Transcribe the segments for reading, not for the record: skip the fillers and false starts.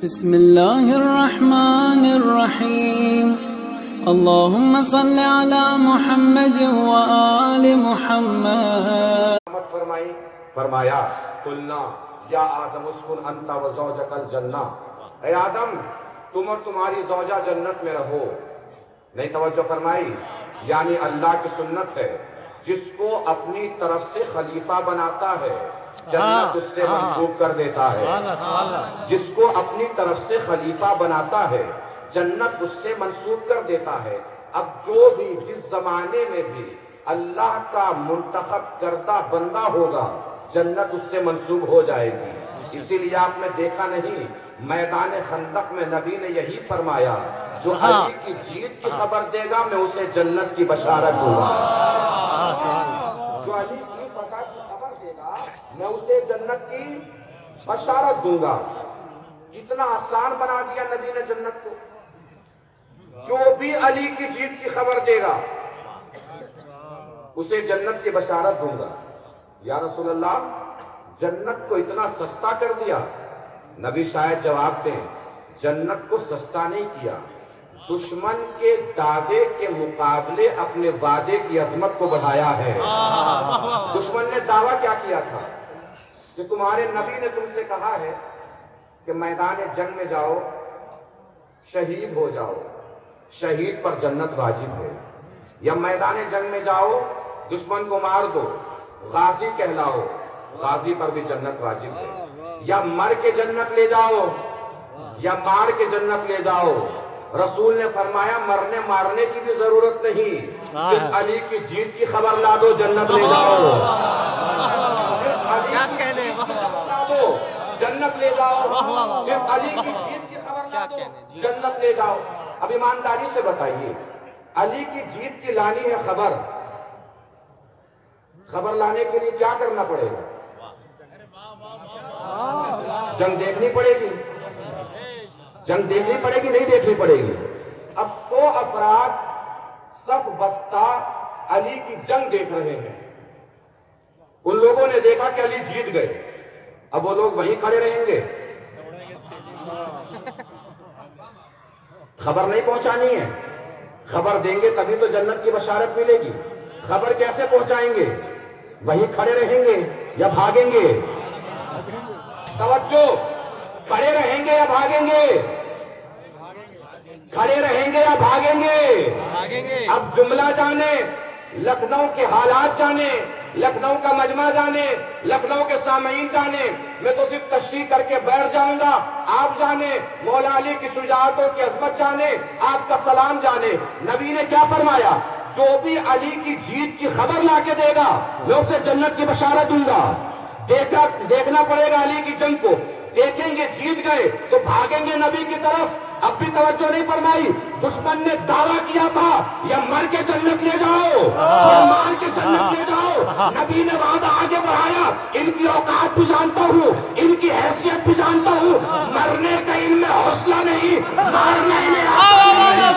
بسم اللہ الرحمن الرحیم اللہم صل علی محمد وآل محمد فرمائی فرمایا قلنا یا آدم اسکن انت و زوجک الجنہ، اے آدم تم اور تمہاری زوجہ جنت میں رہو۔ نہیں توجہ فرمائی، یعنی اللہ کی سنت ہے، جس کو اپنی طرف سے خلیفہ بناتا ہے جنت اس سے منسوب کر دیتا ہے، جس کو اپنی طرف سے خلیفہ بناتا ہے جنت اس سے منسوب کر دیتا ہے۔ اب جو بھی جس زمانے میں بھی اللہ کا منتخب کردہ بندہ ہوگا جنت اس سے منسوب ہو جائے گی۔ اسی لیے آپ نے دیکھا نہیں، میدان خندق میں نبی نے یہی فرمایا، جو علی کی جیت کی خبر دے گا میں اسے جنت کی بشارت دوں گا، جو علی کی فتح کی خبر دے گا میں اسے جنت کی بشارت دوں گا۔ کتنا آسان بنا دیا نبی نے جنت کو، جو بھی علی کی جیت کی خبر دے گا اسے جنت کی بشارت دوں گا۔ یا رسول اللہ، جنت کو اتنا سستا کر دیا؟ نبی شاید جواب دیں، جنت کو سستا نہیں کیا، دشمن کے دعوے کے مقابلے اپنے وعدے کی عظمت کو بڑھایا ہے۔ دشمن نے دعویٰ کیا کیا تھا کہ تمہارے نبی نے تم سے کہا ہے کہ میدان جنگ میں جاؤ، شہید ہو جاؤ، شہید پر جنت واجب ہے، یا میدان جنگ میں جاؤ دشمن کو مار دو، غازی کہلاؤ، غازی پر بھی جنت واجب ہے، یا مر کے جنت لے جاؤ یا مار کے جنت لے جاؤ۔ رسول نے فرمایا مرنے مارنے کی بھی ضرورت نہیں، صرف علی کی جیت کی خبر لا دو جنت لے جاؤ، صرف علی کی جیت کی خبر لا دو جنت لے جاؤ، صرف علی کی جیت کی خبر لا دو جنت لے جاؤ۔ اب ایمانداری سے بتائیے، علی کی جیت کی لانی ہے خبر لانے کے لیے کیا کرنا پڑے گا؟ جنگ دیکھنی پڑے گی، جنگ دیکھنی پڑے گی نہیں دیکھنی پڑے گی؟ اب 100 افراد صف بستہ علی کی جنگ دیکھ رہے ہیں، ان لوگوں نے دیکھا کہ علی جیت گئے، اب وہ لوگ وہیں کھڑے رہیں گے؟ خبر نہیں پہنچانی ہے، خبر دیں گے تبھی تو جنت کی بشارت ملے گی۔ خبر کیسے پہنچائیں گے؟ وہیں کھڑے رہیں گے یا بھاگیں گے؟ توجہ، کھڑے رہیں گے یا بھاگیں گے؟ کھڑے رہیں گے یا بھاگیں گے؟ اب جملہ جانے، لکھنؤ کے حالات جانے، لکھنؤ کا مجمع جانے، لکھنؤ کے سامعین جانے، میں تو صرف تشریح کر کے بیٹھ جاؤں گا، آپ جانے مولا علی کی شجاعتوں کی عظمت جانے، آپ کا سلام جانے۔ نبی نے کیا فرمایا؟ جو بھی علی کی جیت کی خبر لا کے دے گا میں اسے جنت کی بشارت دوں گا۔ دیکھنا پڑے گا علی کی جنگ کو، دیکھیں گے جیت گئے تو بھاگیں گے نبی کی طرف۔ اب بھی توجہ نہیں فرمائی، دشمن نے دعویٰ کیا تھا یا مر کے جنت لے جاؤ یا مار کے جنت لے جاؤ، نبی نے وعدہ آگے بڑھایا، ان کی اوقات بھی جانتا ہوں، ان کی حیثیت بھی جانتا ہوں، مرنے کا ان میں حوصلہ نہیں، مارنا انہیں آتا نہیں۔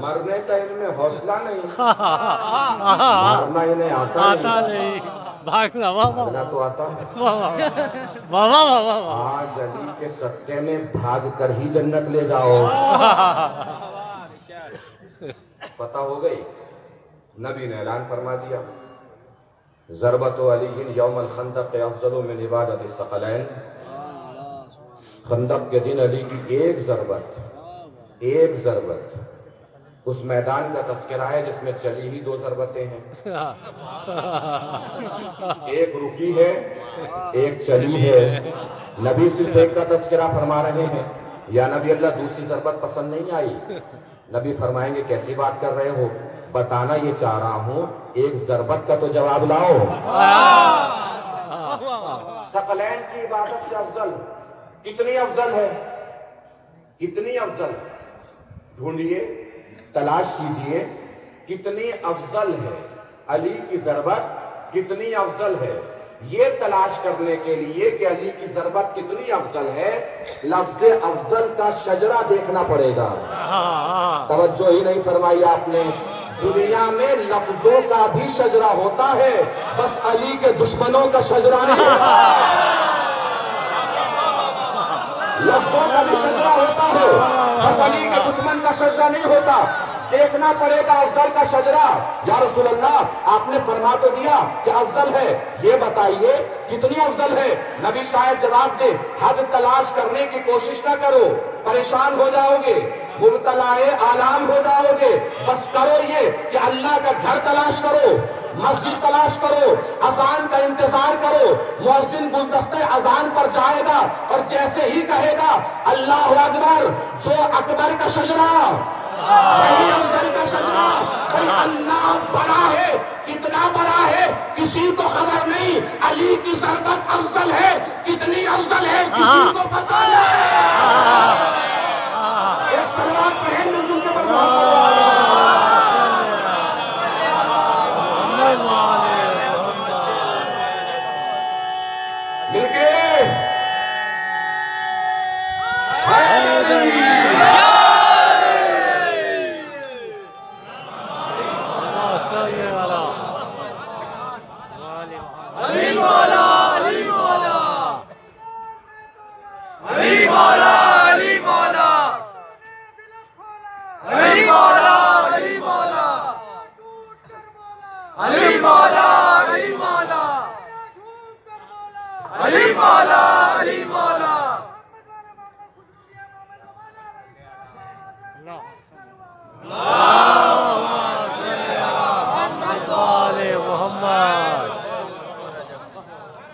مرنے کا ان میں حوصلہ نہیں، مارنا انہیں آتا نہیں، بھاگنا تو آتا ہے۔ آج علی کے صدقے میں بھاگ کر ہی جنت لے جاؤ۔ فتح ہو گئی، نبی نے اعلان فرما دیا، ضربت علی یوم الخندق افضل من عبادت الثقلین۔ خندق کے دن علی کی ایک ضربت اس میدان کا تذکرہ ہے جس میں چلی ہی 2 ضربتیں ہیں، ایک رکی ہے ایک چلی ہے۔ نبی صرف ایک کا تذکرہ فرما رہے ہیں، یا نبی اللہ دوسری ضربت پسند نہیں آئی؟ نبی فرمائیں گے کیسی بات کر رہے ہو؟ بتانا یہ چاہ رہا ہوں، ایک ضربت کا تو جواب لاؤ۔ ثقلین کی عبادت سے افضل کتنی افضل ہے؟ کتنی افضل؟ ڈھونڈیے، تلاش کیجئے کتنی افضل ہے۔ علی کی ضربت کتنی افضل ہے، یہ تلاش کرنے کے لیے کہ علی کی ضربت کتنی افضل ہے، لفظ افضل کا شجرہ دیکھنا پڑے گا۔ توجہ ہی نہیں فرمائی آپ نے۔ دنیا میں لفظوں کا بھی شجرہ ہوتا ہے، بس علی کے دشمنوں کا شجرہ نہیں ہوتا۔ لفظوں کا بھی شجرہ ہوتا ہے، بس علی کے دشمن کا شجرہ نہیں ہوتا۔ دیکھنا پڑے گا افضل کا شجرہ۔ یا رسول اللہ آپ نے فرما تو دیا کہ افضل ہے، یہ بتائیے کتنی افضل ہے؟ نبی شاید جواب دے، حد تلاش کرنے کی کوشش نہ کرو، پریشان ہو جاؤ گے، مبتلا آلام ہو جاؤ گے۔ بس کرو یہ کہ اللہ کا گھر تلاش کرو، مسجد تلاش کرو، اذان کا انتظار کرو۔ مؤذن گلدستے اذان پر جائے گا اور جیسے ہی کہے گا اللہ اکبر، جو اکبر کا شجرہ، وہی افضل کا شجرہ، بھئی اللہ بڑا ہے، کتنا بڑا ہے کسی کو خبر نہیں۔ علی کی ضربت افضل ہے، کتنی افضل ہے کسی کو پتہ نہیں۔ ایک صلوات پڑھیں مل جل کے پر مل کے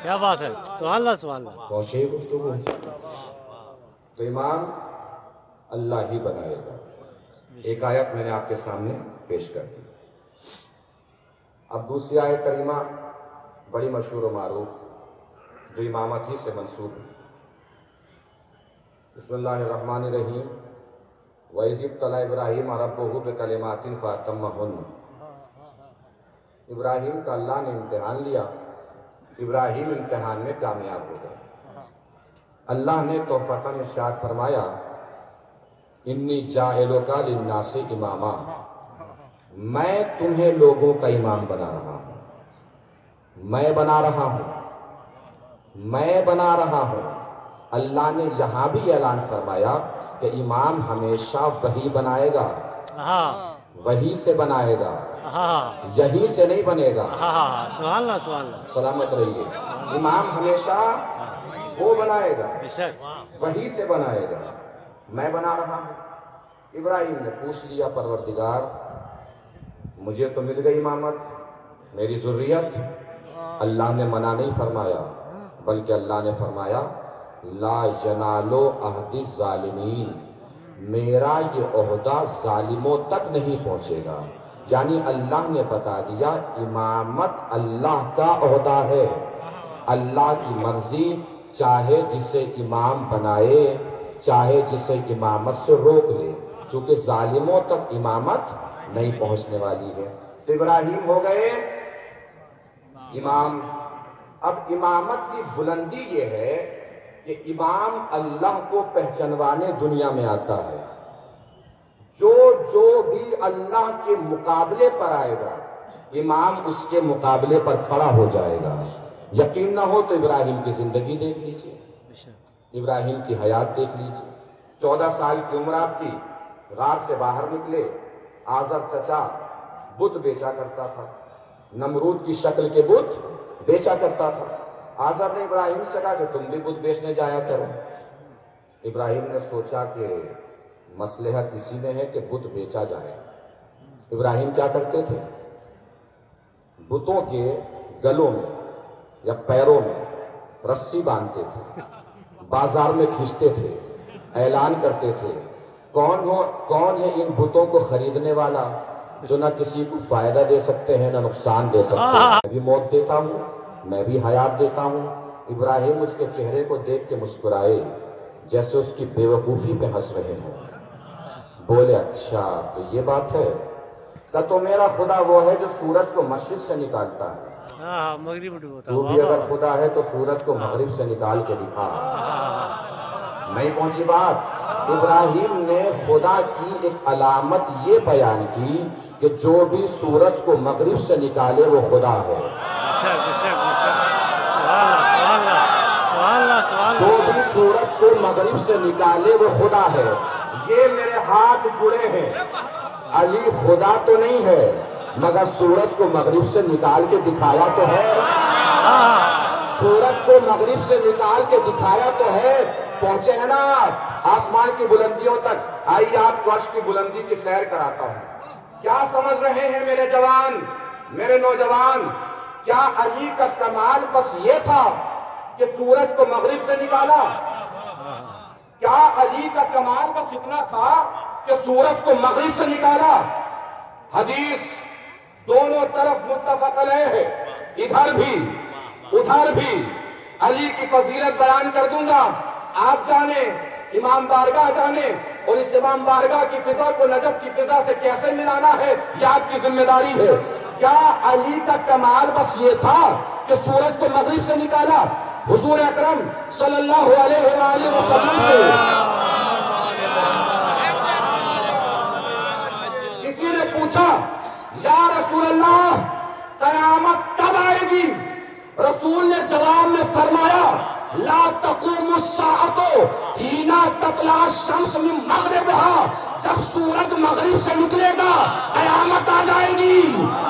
کیا بات ہے، سبحان اللہ سبحان اللہ۔ پہنچے گفتگو تو امام اللہ ہی بنائے گا۔ ایک آیت میں نے آپ کے سامنے پیش کر دی۔ اب دوسری آیت کریمہ بڑی مشہور و معروف جو امامت ہی سے منسوب ہے۔ بسم اللہ الرحمن الرحیم۔ وَإِذِ ابْتَلَىٰ إِبْرَاهِيمَ رَبُّهُ بِكَلِمَاتٍ فَأَتَمَّهُنَّ۔ ابراہیم کا اللہ نے امتحان لیا، ابراہیم امتحان میں کامیاب ہو گئے۔ اللہ نے تحفۃً ارشاد فرمایا انی جاعلک للناس اماما، میں تمہیں لوگوں کا امام بنا رہا ہوں، میں بنا رہا ہوں، میں بنا رہا ہوں۔ اللہ نے یہاں بھی اعلان فرمایا کہ امام ہمیشہ وہی بنائے گا، وہی سے بنائے گا، یہی سے نہیں بنے گا۔ سبحان اللہ سبحان اللہ۔ سلامت رہیے۔ امام ہمیشہ وہ بنائے گا، وہی سے بنائے گا، میں بنا رہا ہوں۔ ابراہیم نے پوچھ لیا پروردگار مجھے تو مل گئی امامت، میری ذریت؟ اللہ نے منع نہیں فرمایا، بلکہ اللہ نے فرمایا لا ینالو عہد الظالمین، میرا یہ عہدہ ظالموں تک نہیں پہنچے گا۔ یعنی اللہ نے بتا دیا امامت اللہ کا عہدہ ہے، اللہ کی مرضی، چاہے جسے امام بنائے چاہے جسے امامت سے روک لے، چونکہ ظالموں تک امامت نہیں پہنچنے والی ہے۔ تو ابراہیم ہو گئے امام۔ اب امامت کی بلندی یہ ہے کہ امام اللہ کو پہچنوانے دنیا میں آتا ہے۔ جو بھی اللہ کے مقابلے پر آئے گا امام اس کے مقابلے پر کھڑا ہو جائے گا۔ یقین نہ ہو تو ابراہیم کی زندگی دیکھ لیجئے، ابراہیم کی حیات دیکھ لیجئے۔ 14 سال کی عمر آپ کی، غار سے باہر نکلے، آزر چچا بت بیچا کرتا تھا، نمرود کی شکل کے بت بیچا کرتا تھا۔ آزر نے ابراہیم سے کہا کہ تم بھی بت بیچنے جایا کرو۔ ابراہیم نے سوچا کہ مصلحت اسی میں ہے کہ بت بیچا جائے۔ ابراہیم کیا کرتے تھے؟ بتوں کے گلوں میں یا پیروں میں رسی باندھتے تھے، بازار میں کھینچتے تھے، اعلان کرتے تھے کون ہے ان بتوں کو خریدنے والا جو نہ کسی کو فائدہ دے سکتے ہیں نہ نقصان دے سکتے ہیں؟ میں بھی موت دیتا ہوں، میں بھی حیات دیتا ہوں۔ ابراہیم اس کے چہرے کو دیکھ کے مسکرائے جیسے اس کی بے وقوفی پہ ہنس رہے ہوں۔ بولے اچھا تو یہ بات ہے؟ کہ تو میرا خدا وہ ہے جو سورج کو مشرق سے نکالتا ہے، تو بھی اگر خدا ہے تو سورج کو مغرب سے نکال کے دکھا۔ نہیں پہنچی بات؟ ابراہیم نے خدا کی ایک علامت یہ بیان کی کہ جو بھی سورج کو مغرب سے نکالے وہ خدا ہے، جو بھی سورج کو مغرب سے نکالے وہ خدا ہے۔ یہ میرے ہاتھ جڑے ہیں، علی خدا تو نہیں ہے مگر سورج کو مغرب سے نکال کے دکھایا تو ہے، سورج کو مغرب سے نکال کے دکھایا تو ہے۔ پہنچے ہیں نا آسمان کی بلندیوں تک؟ آئیے آپ کو عرش کی بلندی کی سیر کراتا ہوں۔ کیا سمجھ رہے ہیں میرے جوان، میرے نوجوان؟ کیا علی کا کمال بس یہ تھا کہ سورج کو مغرب سے نکالا؟ کیا علی کا کمال بس اتنا تھا کہ سورج کو مغرب سے نکالا؟ حدیث دونوں طرف متفق علیہ ہے، ادھر بھی ادھر بھی۔ علی کی فضیلت بیان کر دوں گا، آپ جانیں، امام بارگاہ جانیں، اور اس امام بارگاہ کی فضا کو نجف کی فضا سے کیسے ملانا ہے یہ آپ کی ذمہ داری ہے۔ کیا علی کا کمال بس یہ تھا کہ سورج کو مغرب سے نکالا؟ حضور اکرم صلی اللہ علیہ وآلہ وسلم سے کسی نے پوچھا یا رسول اللہ قیامت کب آئے گی؟ رسول نے جواب میں فرمایا لا تقوم الساعة حين تطلع الشمس من مغربها، جب سورج مغرب سے نکلے گا قیامت آ جائے گی،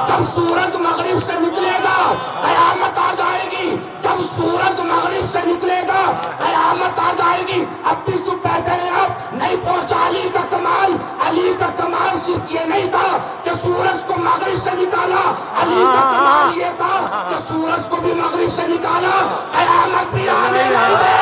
جب سورج مغرب سے نکلے گا قیامت آ جائے گی، جب سورج مغرب سے نکلے گا قیامت آ جائے گی۔ اب بھی چپ بیٹھے ہیں آپ، نہیں پہنچا علی کا کمال۔ علی کا کمال صرف یہ نہیں تھا کہ سورج کو مغرب سے نکالا، علی کا کمال یہ تھا کہ سورج کو بھی مغرب سے نکالا، قیامت بھی آنے نہیں دے۔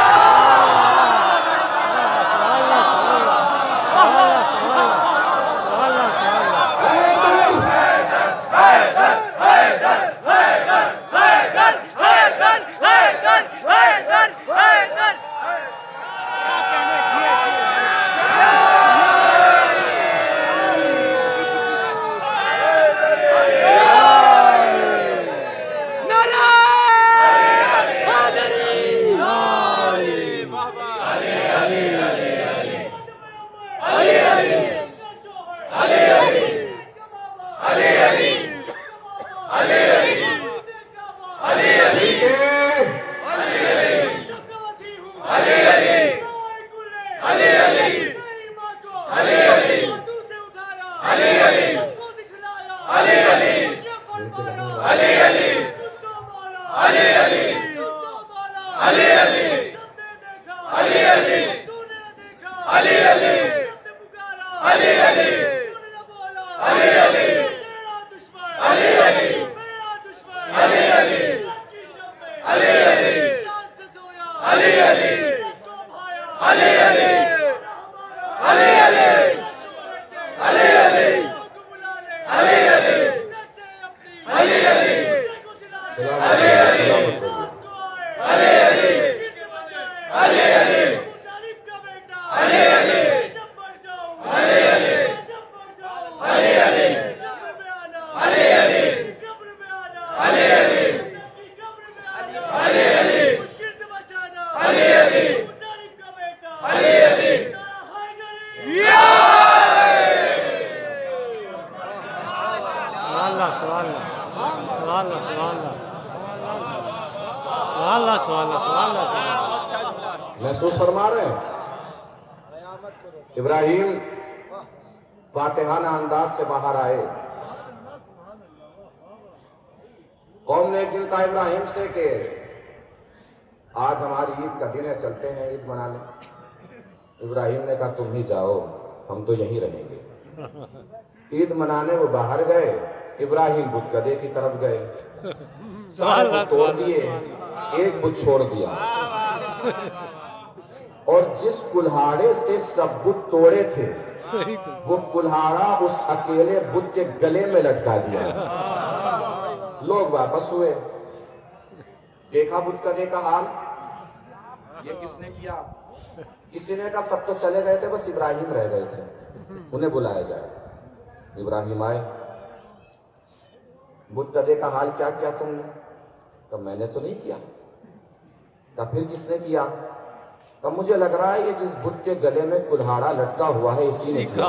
محسوس فرما رہے ہیں؟ ابراہیم فاتحانہ انداز سے باہر آئے۔ قوم نے ایک دن کہا ابراہیم سے کہ آج ہماری عید کا دن ہے، چلتے ہیں عید منانے۔ ابراہیم نے کہا تم ہی جاؤ، ہم تو یہیں رہیں گے۔ عید منانے وہ باہر گئے، ابراہیم بت گدے کی طرف گئے، سارے بت توڑ دیے، ایک بت چھوڑ دیا، اور جس کلہاڑے سے سب بت توڑے تھے وہ کلہاڑا اس اکیلے بدھ کے گلے میں لٹکا دیا. لوگ واپس ہوئے, دیکھا بدھ کا دیکھا حال, یہ کس نے کیا؟ کسی نے کہا سب تو چلے گئے تھے, بس ابراہیم رہ گئے تھے, انہیں بلایا جائے. ابراہیم آئے, بدھ کا دیکھا حال, کیا کیا تم نے؟ کہ میں نے تو نہیں کیا. کہ پھر کس نے کیا؟ کہ مجھے لگ رہا ہے یہ جس بدھ کے گلے میں کلہاڑا لٹکا ہوا ہے اسی نے کیا.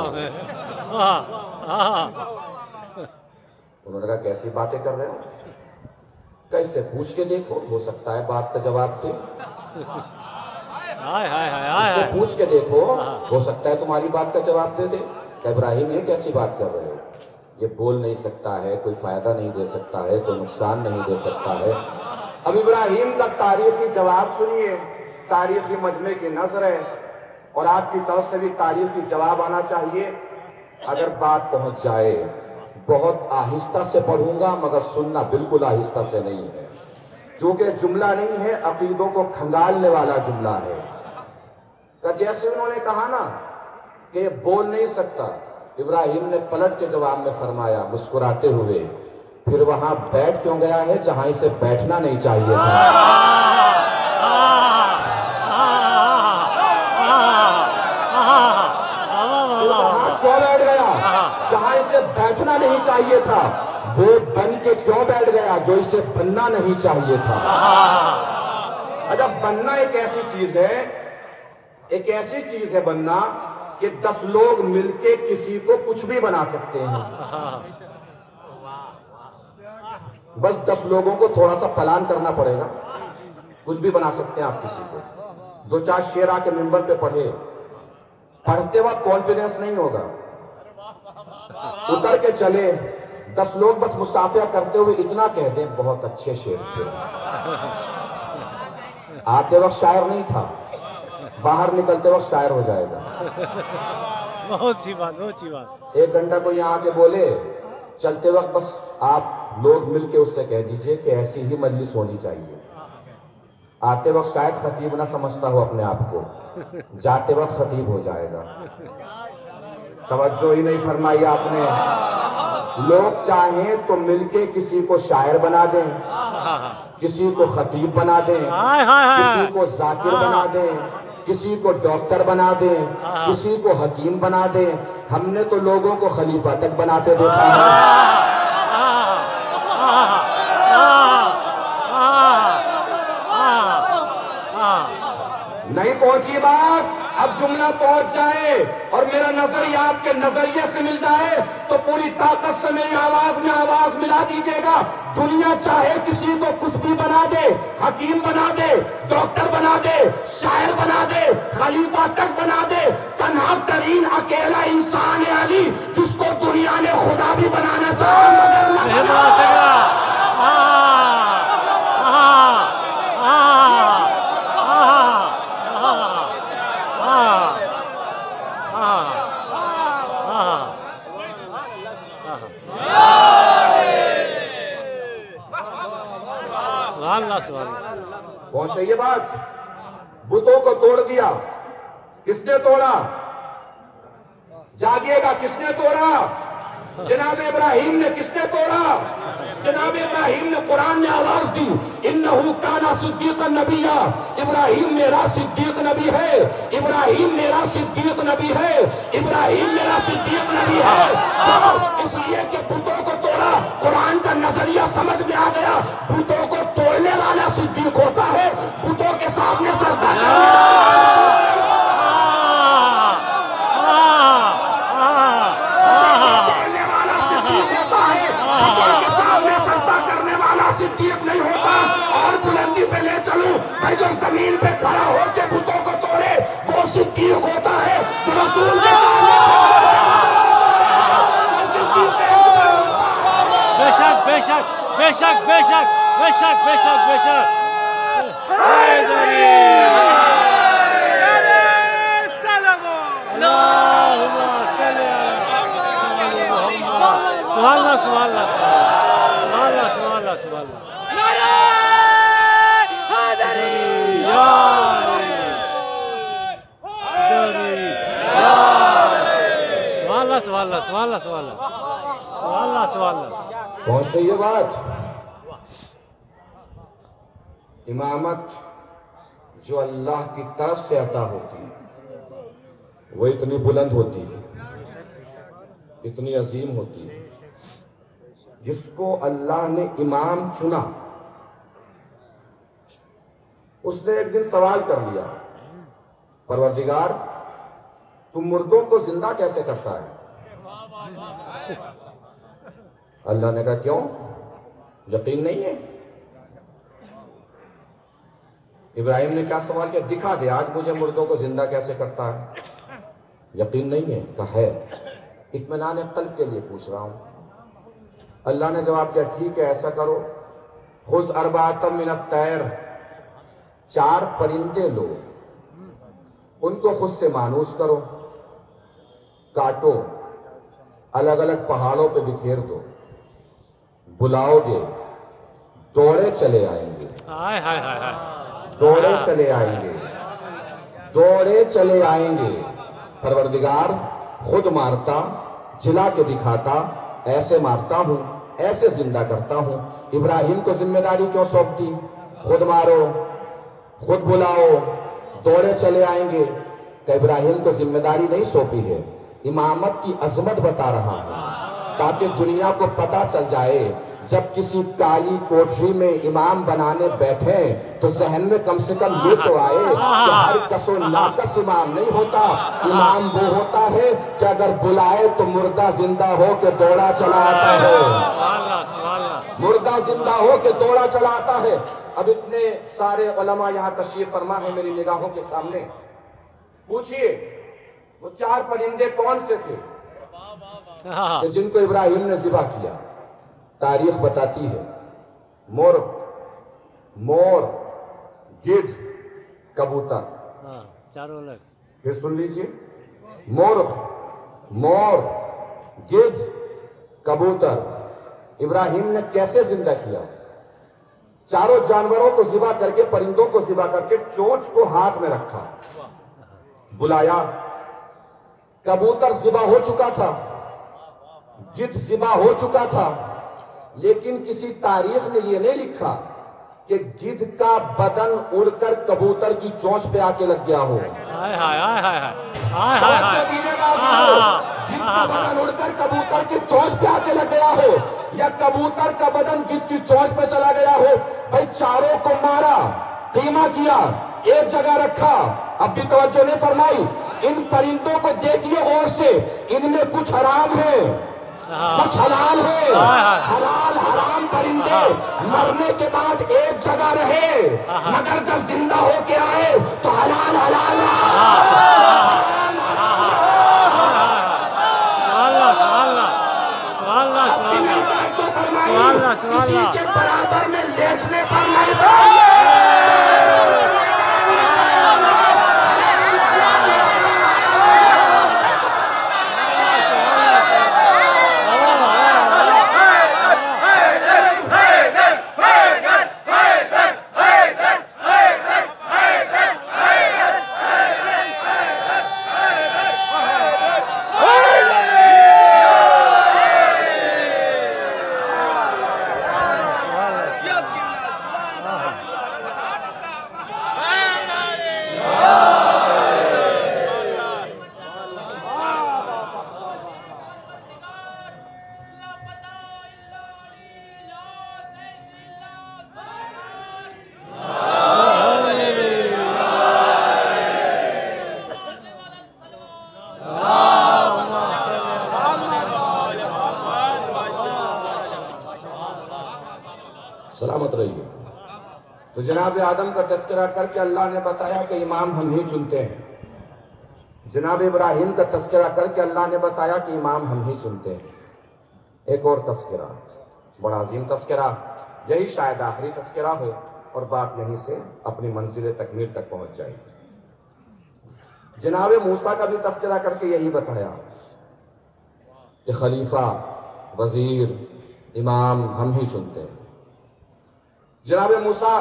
انہوں نے کہا کیسی باتیں کر رہے ہو؟ کہ اس سے پوچھ کے دیکھو, ہو سکتا ہے بات کا جواب دے. اس سے پوچھ کے دیکھو, ہو سکتا ہے تمہاری بات کا جواب دے دے. کہ ابراہیم یہ کیسی بات کر رہے ہو؟ یہ بول نہیں سکتا ہے, کوئی فائدہ نہیں دے سکتا ہے, کوئی نقصان نہیں دے سکتا ہے. اب ابراہیم کا تاریخی جواب سنیے, تاریخی مجمع کی نظر ہے, اور آپ کی طرف سے بھی تاریخی جواب آنا چاہیے. اگر بات پہنچ جائے, بہت آہستہ سے پڑھوں گا, مگر سننا بالکل آہستہ سے نہیں ہے, چونکہ جملہ نہیں ہے, عقیدوں کو کھنگالنے والا جملہ ہے. کہ جیسے انہوں نے کہا نا کہ یہ بول نہیں سکتا, ابراہیم نے پلٹ کے جواب میں فرمایا مسکراتے ہوئے, پھر وہاں بیٹھ کیوں گیا ہے جہاں اسے بیٹھنا نہیں چاہیے تھا؟ وہاں کیوں بیٹھ گیا جہاں اسے بیٹھنا نہیں چاہیے تھا؟ وہ بن کے کیوں بیٹھ گیا جو اسے بننا نہیں چاہیے تھا؟ اچھا, بننا ایک ایسی چیز ہے, ایک ایسی چیز ہے بننا کہ 10 لوگ مل کے کسی کو کچھ بھی بنا سکتے ہیں. بس 10 لوگوں کو تھوڑا سا پلان کرنا پڑے گا, کچھ بھی بنا سکتے ہیں آپ کسی کو. 2-4 شعر آ کے ممبر پہ پڑھے, پڑھتے وقت کانفیڈنس نہیں ہوگا, اتر کے چلے, 10 لوگ بس مسافہ کرتے ہوئے اتنا کہہ دیں بہت اچھے شعر تھے. آتے وقت شاعر نہیں تھا, باہر نکلتے وقت شاعر ہو جائے گا. بہت سی بات, بہت سی بات. 1 گھنٹہ کوئی یہاں کے بولے, چلتے وقت بس آپ لوگ مل کے اس سے کہہ دیجئے کہ ایسی ہی مجلس ہونی چاہیے. آتے وقت شاید خطیب نہ سمجھتا ہو اپنے آپ کو, جاتے وقت خطیب ہو جائے گا. توجہ ہی نہیں فرمائی آپ نے. لوگ چاہیں تو مل کے کسی کو شاعر بنا دیں, کسی کو خطیب بنا دیں, کسی کو ذاکر بنا دیں, کسی کو ڈاکٹر بنا دیں, کسی کو حکیم بنا دیں. ہم نے تو لوگوں کو خلیفہ تک بناتے دیکھا ہے. نہیں پہنچی بات, اب جملہ پہنچ جائے اور میرا نظریہ آپ کے نظریے سے مل جائے تو پوری طاقت سے میری آواز میں آواز ملا دیجیے گا. دنیا چاہے کسی کو کچھ بھی بنا دے, حکیم بنا دے, ڈاکٹر بنا دے, شاعر بنا دے, خلیفہ تک بنا دے, تنہا ترین اکیلا انسان ہے علی, جس کو دنیا نے خدا بھی بنانا چاہا مگر نہ بنا. پہنچے یہ بات, بتوں کو توڑ دیا, کس نے توڑا؟ جاگیے گا, کس نے توڑا؟ جناب ابراہیم نے. کس نے توڑا؟ جناب ابراہیم نے. قرآن نے آواز دی, انہو کانا صدیقا نبیہ, ابراہیم میرا صدیق نبی ہے, ابراہیم میرا صدیق نبی ہے, ابراہیم میرا صدیق نبی ہے. اس لیے کہ بتوں کو توڑا, قرآن کا نظریہ سمجھ میں آ گیا. بتوں کو توڑنے والا صدیق ہوتا ہے, بتوں کے سامنے سجدہ کرنے صدیق نہیں ہوتا. اور بلندی پہ لے چلوں بھائی, جو زمین پہ کھڑا ہو کے بتوں کو توڑے وہ صدیق ہوتا ہے, جو رسول کے بے شک بے شک بے شک بے شک بے شک بے شک بے شک. سبحان اللہ سبحان اللہ سبحان اللہ سبحان اللہ سبحان اللہ. سبحان اللہ سبحان اللہ سبحان اللہ سبحان اللہ سبحان اللہ. پہنچ رہی ہے بات؟ امامت جو اللہ کی طرف سے عطا ہوتی ہے وہ اتنی بلند ہوتی ہے، اتنی عظیم ہوتی ہے. جس کو اللہ نے امام چنا اس نے ایک دن سوال کر لیا، پروردگار تم مردوں کو زندہ کیسے کرتا ہے؟ اللہ نے کہا کیوں؟ یقین نہیں ہے؟ ابراہیم نے کیا سوال کیا؟ دکھا دے آج مجھے مردوں کو زندہ کیسے کرتا ہے. یقین نہیں ہے؟ کہا ہے. اطمینان قلب کے لیے پوچھ رہا ہوں. اللہ نے جواب کیا ٹھیک ہے ایسا کرو، خذ اربعۃ من الطیر، 4 پرندے لو، ان کو خود سے مانوس کرو، کاٹو، الگ الگ پہاڑوں پہ بکھیر دو، بلاؤ گے دوڑے چلے آئیں گے، ہائے ہائے ہائے ہائے. دوڑے چلے آئیں گے، دوڑے چلے آئیں گے. پروردگار خود مارتا، جلا کے دکھاتا، ایسے مارتا ہوں، ایسے زندہ کرتا ہوں. ابراہیم کو ذمہ داری کیوں سونپ دی؟ خود مارو، خود بلاؤ، دوڑے چلے آئیں گے. کہ ابراہیم کو ذمہ داری نہیں سونپی ہے، امامت کی عظمت بتا رہا ہوں تاکہ دنیا کو پتا چل جائے جب کسی کالی کوٹری میں امام بنانے بیٹھے تو ذہن میں کم سے کم یہ تو آئے کہ ہر کس و ناقص امام نہیں ہوتا. امام وہ ہوتا ہے کہ اگر بلائے تو مردہ زندہ ہو کے دوڑا چلا آتا ہے، مردہ زندہ ہو کے دوڑا چلا آتا ہے. اب اتنے سارے علماء یہاں تشریف فرما ہے میری نگاہوں کے سامنے. پوچھئے وہ 4 پرندے کون سے تھے کہ جن کو ابراہیم نے ذبح کیا؟ تاریخ بتاتی ہے مرغ، مور، گدھ، کبوتر. چاروں الگ. پھر سن لیجئے، مرغ، مور، گدھ، کبوتر. ابراہیم نے کیسے زندہ کیا؟ چاروں جانوروں کو ذبح کر کے، پرندوں کو ذبح کر کے چونچ کو ہاتھ میں رکھا، بلایا. کبوتر ذبح ہو چکا تھا، گدھ ذبح ہو چکا تھا، لیکن کسی تاریخ نے یہ نہیں لکھا کہ گدھ کا بدن اڑ کر کبوتر کی چونچ پہ آ کے لگ گیا ہو. گدھ کا بدن اڑ کر کبوتر کی چونچ پہ آ کے لگ گیا ہو یا کبوتر کا بدن گدھ کی چونچ پہ چلا گیا ہو. بھائی چاروں کو مارا، قیمہ کیا، ایک جگہ رکھا. اب بھی توجہ نہیں فرمائی. ان پرندوں کو دیکھیے اور سے، ان میں کچھ حرام ہے کچھ حلال ہے. حلال حرام پرندے مرنے کے بعد ایک جگہ رہے مگر جب زندہ ہو کے آئے تو حلال حلال کسی کے برابر میں لیٹنے پر نہیں. سلامت رہیے. تو جناب آدم کا تذکرہ کر کے اللہ نے بتایا کہ امام ہم ہی چنتے ہیں. جناب ابراہیم کا تذکرہ کر کے اللہ نے بتایا کہ امام ہم ہی چنتے ہیں. ایک اور تذکرہ، بڑا عظیم تذکرہ، یہی شاید آخری تذکرہ ہو اور بات یہیں سے اپنی منزل تکمیل تک پہنچ جائے گی. جناب موسیٰ کا بھی تذکرہ کر کے یہی بتایا کہ خلیفہ، وزیر، امام ہم ہی چنتے ہیں. جناب موسیٰ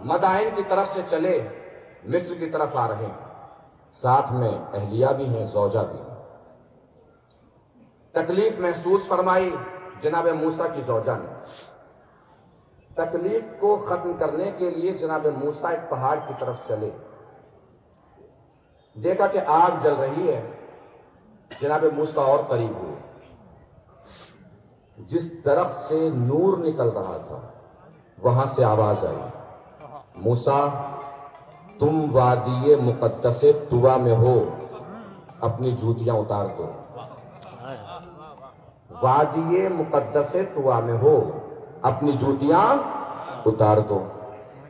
مدائن کی طرف سے چلے، مصر کی طرف آ رہے ہیں، ساتھ میں اہلیہ بھی ہیں، زوجہ بھی ہیں. تکلیف محسوس فرمائی جناب موسیٰ کی زوجہ نے. تکلیف کو ختم کرنے کے لیے جناب موسیٰ ایک پہاڑ کی طرف چلے. دیکھا کہ آگ جل رہی ہے. جناب موسیٰ اور قریب ہوئے. جس درخت سے نور نکل رہا تھا وہاں سے آواز آئی, موسیٰ تم وادی مقدس طویٰ میں ہو, اپنی جوتیاں اتار دو. وادی مقدس طویٰ میں ہو, اپنی جوتیاں اتار دو.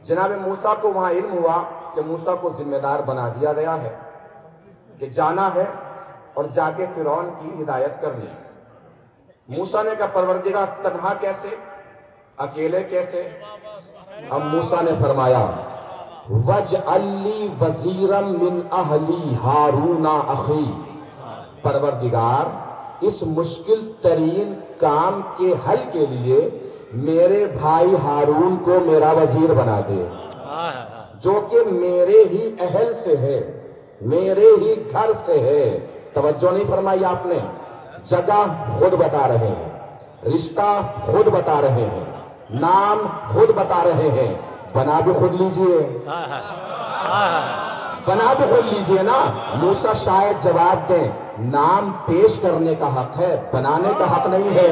جناب موسیٰ کو وہاں علم ہوا کہ موسیٰ کو ذمہ دار بنا دیا گیا ہے کہ جانا ہے اور جا کے فرعون کی ہدایت کرنی. موسیٰ نے کہا پروردگار تنہا کیسے, اکیلے کیسے؟ اب موسیٰ نے فرمایا وَاجْعَلْ لِي وَزِيرًا مِّنْ أَهْلِي هَارُونَ أَخِي, پروردگار اس مشکل ترین کام کے حل کے لیے میرے بھائی ہارون کو میرا وزیر بنا دے, جو کہ میرے ہی اہل سے ہے, میرے ہی گھر سے ہے. توجہ نہیں فرمائی آپ نے؟ جگہ خود بتا رہے ہیں, رشتہ خود بتا رہے ہیں, نام خود بتا رہے ہیں. بنا بھی خود لیجئے, بنا بھی خود لیجئے نا. موسیٰ شاید جواب دیں نام پیش کرنے کا حق ہے, بنانے کا حق نہیں ہے.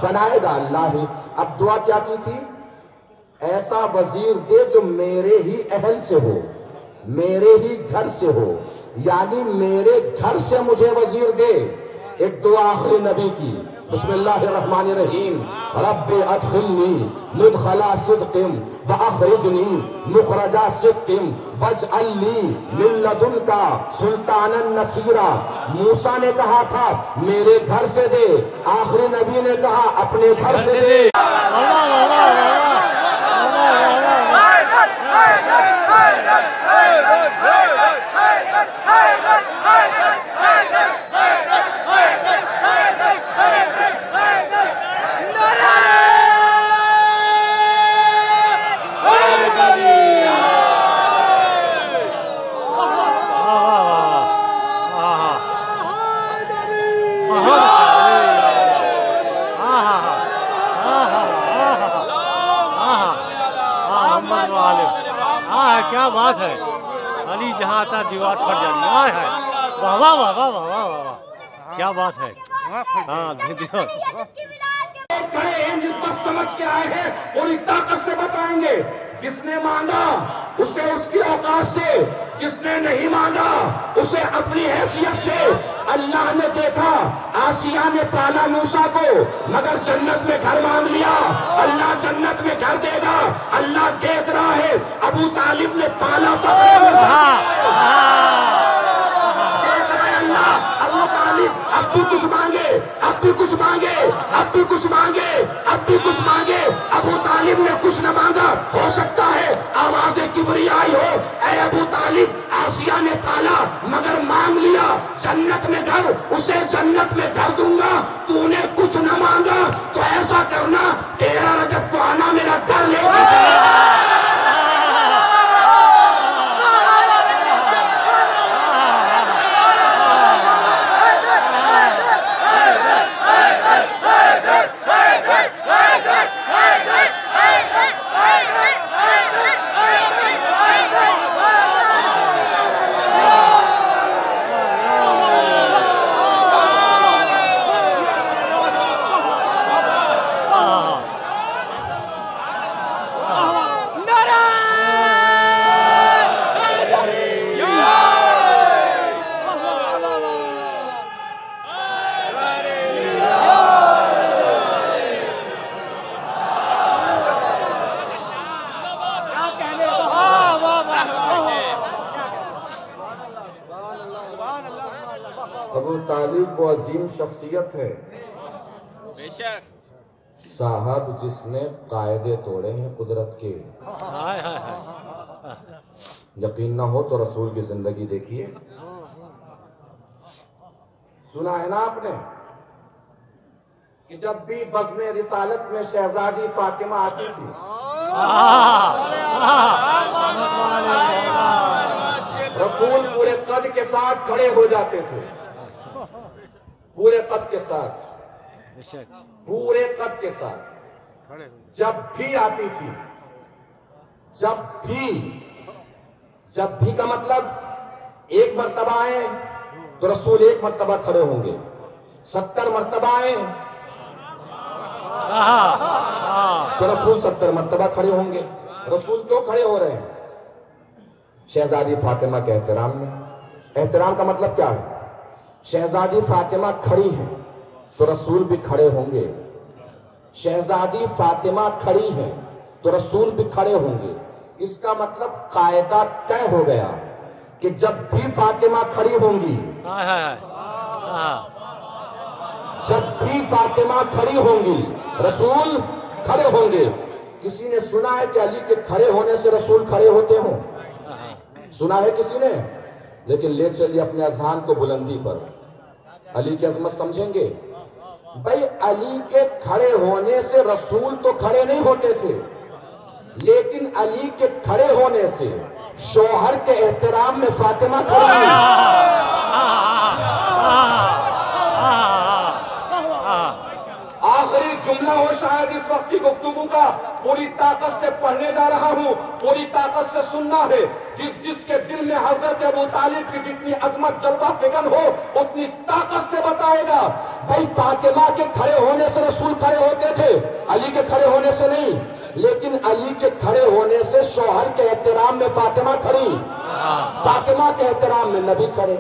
بنائے گا اللہ ہی. اب دعا کیا کی تھی؟ ایسا وزیر دے جو میرے ہی اہل سے ہو, میرے ہی گھر سے ہو, یعنی میرے گھر سے مجھے وزیر دے. ایک دعا آخری نبی کی, بسم اللہ الرحمن الرحیم, رب ادخلنی مدخلا صدق واخرجنی مخرجا صدق واجعل لی من لدنک سلطانا نصیرا. موسیٰ نے کہا تھا میرے گھر سے دے, آخری نبی نے کہا اپنے گھر سے دے. کیا بات ہے, علی جہاں آتا دیوار پھٹ جاتی ہے. واہ واہ واہ واہ واہ واہ واہ, کیا بات ہے. ہاں کھڑے ہیں نسبت سمجھ کے آئے ہیں, پوری طاقت سے بتائیں گے. جس نے مانگا اسے اس کی اوقات سے, جس نے نہیں مانگا اسے اپنی حیثیت سے. اللہ نے دیکھا آسیہ نے پالا موسیٰ کو, مگر جنت میں گھر مانگ لیا. اللہ جنت میں گھر دے گا. اللہ دیکھ رہا ہے ابو طالب نے پالا فقر ابو طالب اب بھی کچھ مانگے, اب بھی کچھ مانگے, اب بھی کچھ مانگے, اب بھی کچھ مانگے. ابو طالب نے کچھ نہ مانگا, ہو سکتا ہے آواز کبریائی ہو, اے ابو طالب آسیہ نے پالا مگر مانگ لیا جنت میں گھر, اسے جنت میں گھر دوں گا. تو نے کچھ نہ مانگا تو ایسا کرنا 13 رجب کو آنا, میرا گھر لے کے چلے. ابو طالب وہ عظیم شخصیت ہے صاحب جس نے قاعدے توڑے ہیں قدرت کے. یقین نہ ہو تو رسول کی زندگی دیکھیے. سنا ہے نا آپ نے کہ جب بھی بزم رسالت میں شہزادی فاطمہ آتی تھی رسول پورے قد کے ساتھ کھڑے ہو جاتے تھے. پورے قد کے ساتھ، بے شک پورے قد کے ساتھ جب بھی آتی تھی، جب بھی کا مطلب ایک مرتبہ آئے تو رسول ایک مرتبہ کھڑے ہوں گے، 70 مرتبہ آئے تو رسول 70 مرتبہ کھڑے ہوں گے۔ رسول کیوں کھڑے ہو رہے ہیں؟ شہزادی فاطمہ کے احترام میں۔ احترام کا مطلب کیا ہے؟ شہزادی فاطمہ کھڑی ہیں تو رسول بھی کھڑے ہوں گے، شہزادی فاطمہ کھڑی ہیں تو رسول بھی کھڑے ہوں گے۔ اس کا مطلب قاعدہ طے ہو گیا کہ جب بھی فاطمہ کھڑی ہوں گی، جب بھی فاطمہ کھڑی ہوں گی رسول کھڑے ہوں گے۔ کسی نے سنا ہے کہ علی کے کھڑے ہونے سے رسول کھڑے ہوتے ہوں؟ سنا ہے کسی نے؟ لیکن لے چلیے اپنے اذہان کو بلندی پر، علی کی عظمت سمجھیں گے؟ بھائی علی کے کھڑے ہونے سے رسول تو کھڑے نہیں ہوتے تھے، لیکن علی کے کھڑے ہونے سے شوہر کے احترام میں فاطمہ کھڑی ہوئی۔ آخری جملہ ہو شاید اس وقت کی گفتگو کا، پوری طاقت سے پڑھنے جا رہا ہوں، پوری طاقت سے سننا ہے۔ جس کے دل میں حضرت ابو طالب کی جتنی عظمت جلوہ فکن ہو اتنی طاقت سے بتائے گا۔ بھائی فاطمہ کے کھڑے ہونے سے رسول کھڑے ہوتے تھے، علی کے کھڑے ہونے سے نہیں، لیکن علی کے کھڑے ہونے سے شوہر کے احترام میں فاطمہ کھڑی، فاطمہ کے احترام میں نبی کھڑے۔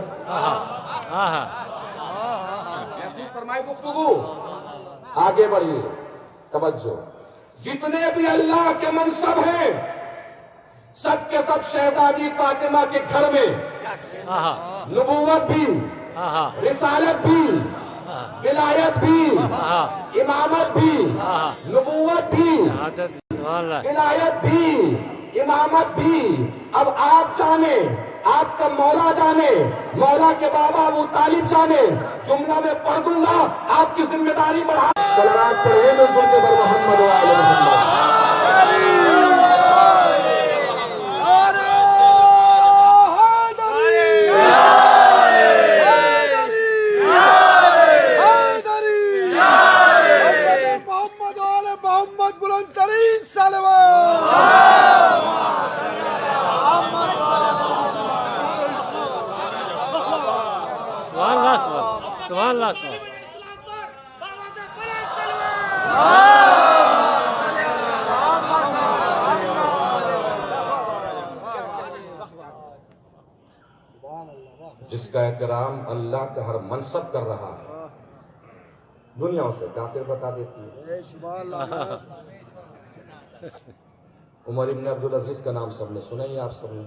محسوس فرمائے گفتگو؟ آگے بڑھیے، توجہ۔ جتنے بھی اللہ کے منصب ہیں سب کے سب شہزادی فاطمہ کے گھر میں، نبوت بھی، رسالت بھی، ولایت بھی، امامت بھی، نبوت بھی، ولایت بھی، امامت بھی۔ اب آپ جانے، آپ کا مولا جانے، مولا کے بابا ابو طالب جانے، جملہ میں پڑھ دوں گا، آپ کی ذمہ داری بڑھا۔ صلوات پڑھیں نزول کے بر محمد و آل محمد۔ سبحان اللہ۔ جس کا احترام اللہ کا ہر منصب کر رہا ہے، دنیا اسے کافر بتا دیتی ہے۔ عمر ابن عبدالعزیز کا نام سب نے سنا ہی، آپ سب نے۔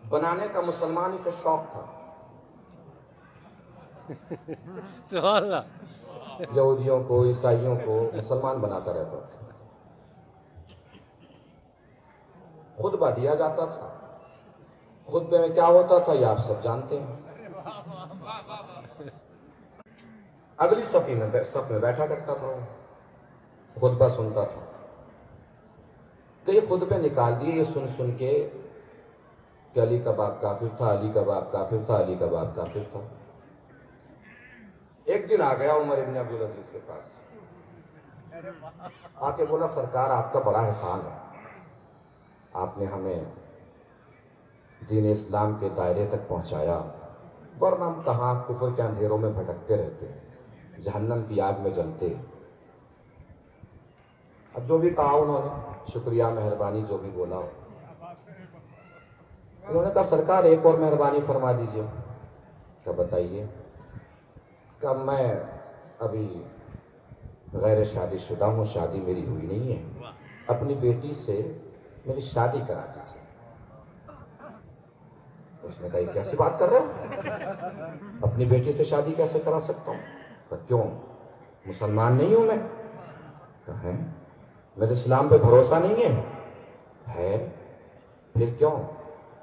بنانے کا مسلمان اسے شوق تھا، سبحان اللہ۔ یہودیوں کو، عیسائیوں کو مسلمان بناتا رہتا تھا۔ خطبہ دیا جاتا تھا، خطبے میں کیا ہوتا تھا یہ آپ سب جانتے ہیں۔ اگلی صف میں بیٹھا کرتا تھا، خطبہ سنتا تھا۔ کئی خطبے نکال دیے یہ سن کے کہ علی کا باپ کافر تھا، علی کا باپ کافر تھا، علی کا باپ کافر تھا۔ ایک دن آ گیا عمر ابن عبدالعزیز کے پاس، آ کے بولا سرکار آپ کا بڑا احسان ہے، آپ نے ہمیں دین اسلام کے دائرے تک پہنچایا، ورنہ ہم کہاں کفر کے اندھیروں میں بھٹکتے رہتے، جہنم کی آگ میں جلتے۔ اب جو بھی کہا انہوں نے، شکریہ، مہربانی، جو بھی بولا، انہوں نے کہا سرکار ایک اور مہربانی فرما دیجئے۔ کہا بتائیے۔ کہ میں ابھی غیر شادی شدہ ہوں، شادی میری ہوئی نہیں ہے، اپنی بیٹی سے میری شادی کرا دیجیے۔ اس نے کہا یہ کیسی بات کر رہے ہو، اپنی بیٹی سے شادی کیسے کرا سکتا ہوں؟ کہا کیوں، مسلمان نہیں ہوں میں؟ کہا ہے، میرے اسلام پہ بھروسہ نہیں ہے؟ پھر کیوں؟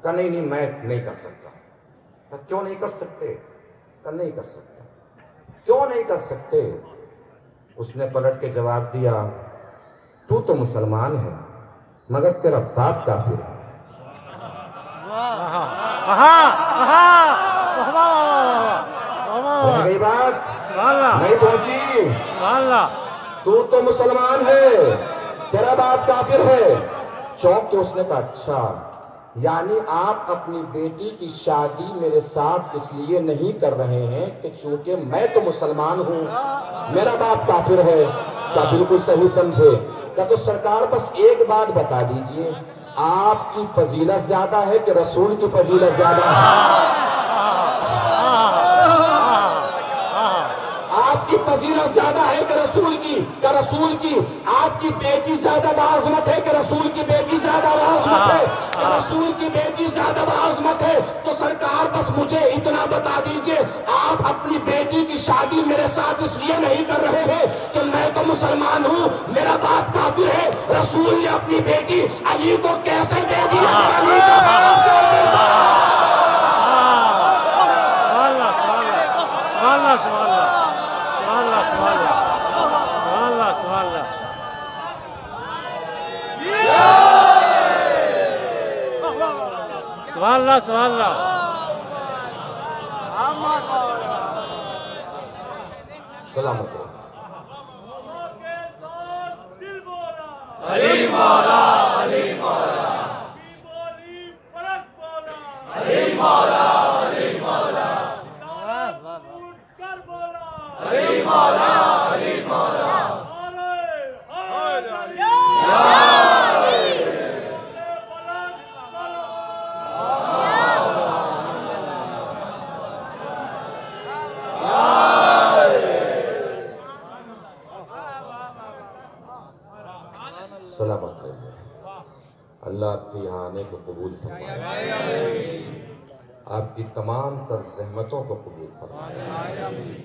کہا نہیں میں نہیں کر سکتا۔ کہا کیوں نہیں کر سکتے؟ کہا نہیں کر سکتا۔ کیوں نہیں کر سکتے؟ اس نے پلٹ کے جواب دیا تو مسلمان ہے مگر تیرا باپ کافر ہے۔ رہ گئی بات نہیں پہنچی. تو مسلمان ہے, تیرا باپ کافر ہے. چونک تو اس نے کہا اچھا, یعنی آپ اپنی بیٹی کی شادی میرے ساتھ اس لیے نہیں کر رہے ہیں کہ چونکہ میں تو مسلمان ہوں, میرا باپ کافر ہے. کیا بالکل صحیح سمجھے؟ کیا تو سرکار بس ایک بات بتا دیجئے, آپ کی فضیلت زیادہ ہے کہ رسول کی فضیلت زیادہ ہے؟ آپ کی فضیلت زیادہ ہے کہ رسول کی؟ کہ رسول کی؟ آپ کی بیٹی زیادہ باعظمت ہے کہ رسول کی بیٹی زیادہ باعظمت ہے؟ کہ رسول کی بیٹی زیادہ باعظمت ہے. تو سرکار بس مجھے اتنا بتا دیجئے, آپ اپنی بیٹی کی شادی میرے ساتھ اس لیے نہیں کر رہے ہیں کہ میں تو مسلمان ہوں, میرا باپ کافر ہے. رسول نے اپنی بیٹی علی کو کیسے دے دیا؟ علی کا باپ کیسے تھا؟ سبحان اللہ. سلامت رہو. علی مولا, علی مولا, علی مولا, علی مولا, علی مولا, علی مولا. سلامت رہیے. اللہ آپ کے یہاں آنے کو قبول فرمائے, آپ کی تمام تر زحمتوں کو قبول فرمائے,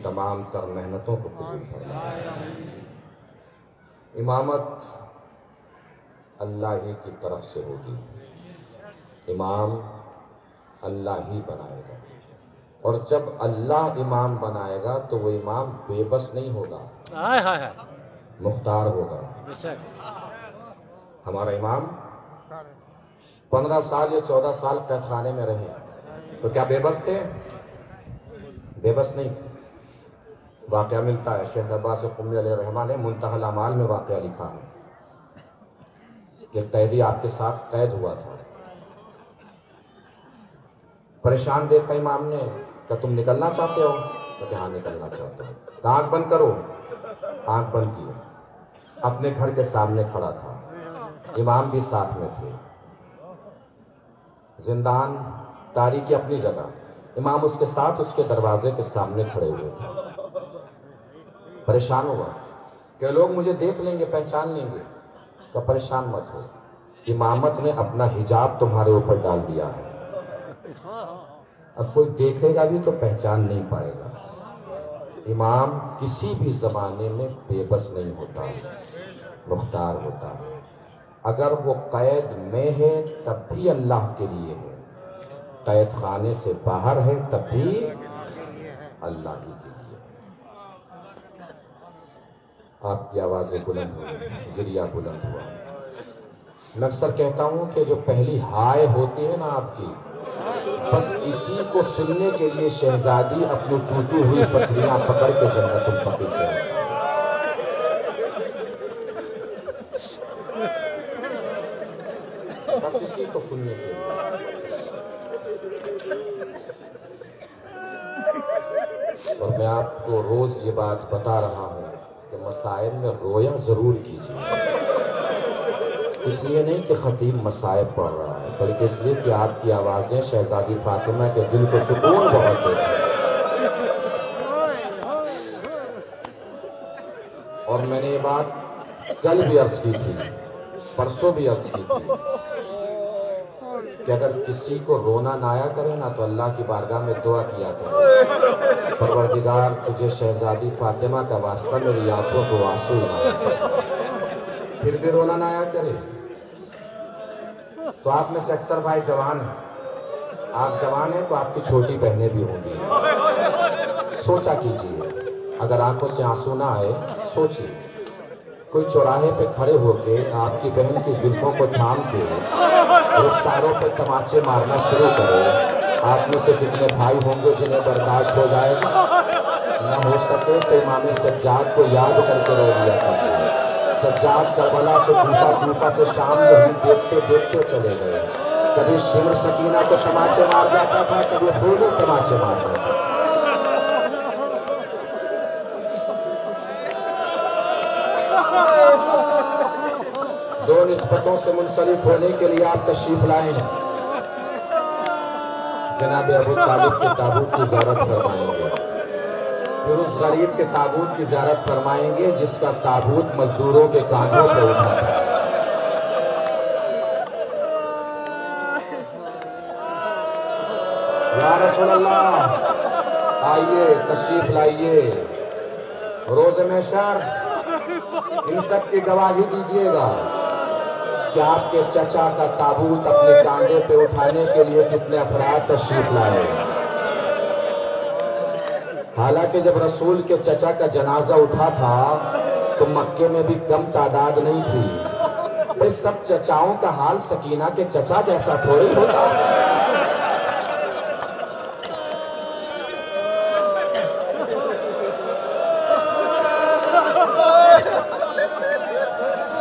تمام تر محنتوں کو قبول فرمائے. امامت اللہ ہی کی طرف سے ہوگی, امام اللہ ہی بنائے گا, اور جب اللہ امام بنائے گا تو وہ امام بے بس نہیں ہوگا, مختار ہوگا. ہمارا امام 15 سال یا 14 سال قید خانے میں رہے تو کیا بے بس تھے؟ بے بس نہیں تھے. واقعہ ملتا ہے, شیخ عباس قمی علیہ الرحمہ نے منتہی الاعمال میں واقعہ لکھا ہے کہ قیدی آپ کے ساتھ قید ہوا تھا, پریشان دیکھا امام نے, کہ تم نکلنا چاہتے ہو؟ کہ ہاں نکلنا چاہتے ہو. کہ آنکھ بند کرو. آنکھ بند کی, اپنے گھر کے سامنے کھڑا تھا, امام بھی ساتھ میں تھے. زندان تاریخی اپنی جگہ, امام اس کے ساتھ اس کے دروازے کے سامنے کھڑے ہوئے تھے. پریشان ہوا کہ لوگ مجھے دیکھ لیں گے, پہچان لیں گے. کہ پریشان مت ہو, امامت نے اپنا حجاب تمہارے اوپر ڈال دیا ہے, اب کوئی دیکھے گا بھی تو پہچان نہیں پائے گا. امام کسی بھی زمانے میں بے بس نہیں ہوتا, مختار ہوتا ہے. اگر وہ قید میں ہے تب بھی اللہ کے لیے ہے, قید خانے سے باہر ہے تب بھی اللہ ہی کے لیے. آپ کی آوازیں بلند ہوئی, گریہ بلند ہوا. میں اکثر کہتا ہوں کہ جو پہلی ہائے ہوتی ہے نا آپ کی, بس اسی کو سننے کے لیے شہزادی اپنی ٹوٹی ہوئی پسلیاں پکڑ کے جنت البقیع سے آتی. بس اسی کو سننے کے لیے. اور میں آپ کو روز یہ بات بتا رہا ہوں کہ مسائل میں رویا ضرور کیجیے. اس لیے نہیں کہ خطیب مسائب پڑھ رہا ہے, بلکہ اس لیے کہ آپ کی آوازیں شہزادی فاطمہ کے دل کو سکون بہت دیتی ہیں. اور میں نے یہ بات کل بھی عرض کی تھی, پرسوں بھی عرض کی تھی, کہ اگر کسی کو رونا نہ آیا کرے نا تو اللہ کی بارگاہ میں دعا کیا کرے, پروردگار تجھے شہزادی فاطمہ کا واسطہ میری آنکھوں کو آنسو نہ, پھر بھی رونا نہ آیا کرے. تو آپ میں سے اکثر بھائی جوان ہیں, آپ جوان ہیں تو آپ کی چھوٹی بہنیں بھی ہوں گی. سوچا کیجئے, اگر آنکھوں سے آنسو نہ آئے, سوچیے کوئی چوراہے پہ کھڑے ہو کے آپ کی بہن کی زلفوں کو تھام کے رخساروں پہ تماچے مارنا شروع کرے۔ آپ میں سے کتنے بھائی ہوں گے جنہیں برداشت ہو جائے؟ نہ ہو سکے تو امام سجاد کو یاد کر کے رو لیا کیجیے۔ سجاد کربلا سے کوفہ سے شام یہی دیکھتے دیکھتے چلے گئے۔ کبھی شمر سکینہ کو تماچے مار جاتا تھا، کبھی خود ہی تماچے مار جاتا تھا۔ دو نسبتوں سے منسلک ہونے کے لیے آپ تشریف لائے ہیں۔ جناب ابو طالب کے تابوت کی زیارت فرمائیں گے، پھر اس غریب کے تابوت کی زیارت فرمائیں گے جس کا تابوت مزدوروں کے کاندھوں پہ اٹھا تھا۔ یا رسول اللہ، آئیے تشریف لائیے، روز محشر ان سب کی گواہی دیجیے گا کہ آپ کے چچا کا تابوت اپنے کاندھے پہ اٹھانے کے لیے کتنے افراد تشریف لائے۔ حالانکہ جب رسول کے چچا کا جنازہ اٹھا تھا تو مکے میں بھی کم تعداد نہیں تھی۔ اس سب چچاؤں کا حال سکینہ کے چچا جیسا تھوڑی ہوتا۔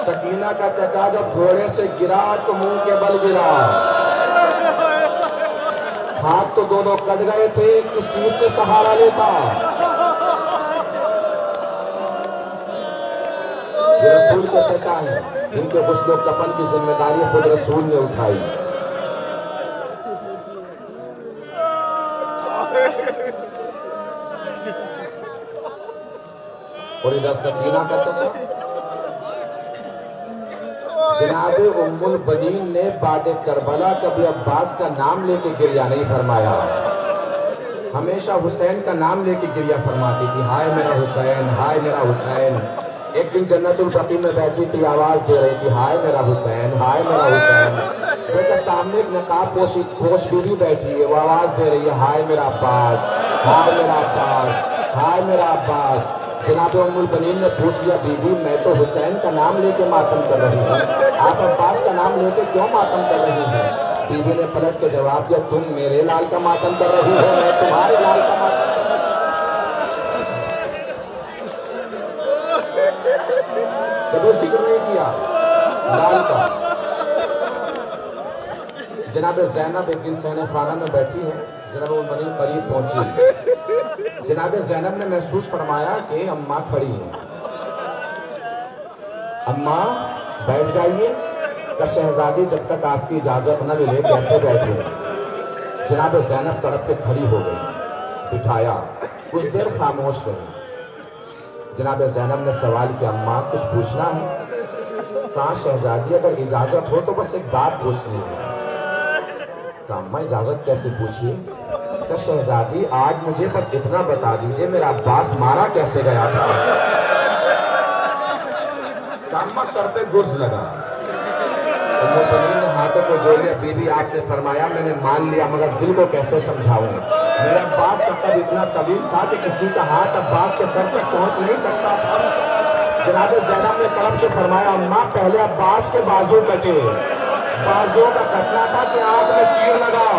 سکینہ کا چچا جب گھوڑے سے گرا تو منہ کے بل گرا، ہاتھ تو دونوں کٹ گئے تھے، کس چیز سے سہارا لیتا؟ یہ رسول کے چچا ہیں، ان کے غسل و کفن کی ذمہ داری خود رسول نے اٹھائی۔ اور ادھر سکینہ کا چچا جناب ام البنین نے بعد کربلا کبھی عباس کا نام لے کے گریہ نہیں فرمایا، ہمیشہ حسین کا نام لے کے گریہ فرماتی تھی، ہائے میرا حسین، ہائے میرا حسین۔ ایک دن جنت البقیع میں بیٹھی تھی، آواز دے رہی تھی، ہائے میرا حسین، ہائے میرا حسین۔ دیکھا سامنے ایک نقاب پوش بیوی بیٹھی ہے، وہ آواز دے رہی ہے، ہائے میرا عباس، ہائے میرا عباس، ہائے میرا عباس۔ جناب ام البنین نے پوچھ لیا، بی بی میں تو حسین کا نام لے کے ماتم کر رہی ہوں، آپ عباس کا نام لے کے کیوں ماتم کر رہی ہیں؟ بی بی نے پلٹ کے جواب دیا، تم میرے لال کا ماتم کر رہی ہو، میں تمہارے لال کا ماتم کر رہی ہوں۔ کبھی ذکر نہیں کیا لال کا۔ جناب زینب ایک دن صحن خانہ میں بیٹھی ہے، جناب ام البنین قریب پہنچی، جناب زینب نے محسوس فرمایا کہ اماں کھڑی ہیں۔ اماں بیٹھ جائیے، کہ شہزادی جب تک آپ کی اجازت نہ ملے کیسے بیٹھوں؟ جناب زینب تڑپ کے کھڑی ہو گئی، بٹھایا، کچھ دیر خاموش رہی۔ جناب زینب نے سوال کیا، اماں کچھ پوچھنا ہے؟ کہا شہزادی اگر اجازت ہو تو بس ایک بات پوچھنی ہے۔ کہا اماں اجازت کیسے پوچھیے؟ کہ شہزادی آج مجھے بس اتنا بتا دیجئے میرا عباس مارا کیسے گیا تھا؟ کہ اماں سر پہ گرز لگا۔ ام البنین نے ہاتھوں کو جوڑ لیا، بی بی آپ نے فرمایا میں نے مان لیا مگر دل کو کیسے سمجھاؤں؟ میرا عباس کا قد اتنا طویل تھا کہ کسی کا ہاتھ عباس کے سر تک پہنچ نہیں سکتا تھا۔ جناب زینب نے تڑپ کے فرمایا، اماں پہلے عباس کے بازو کٹے، بازو کا کٹنا تھا کہ آنکھ میں تیر لگا،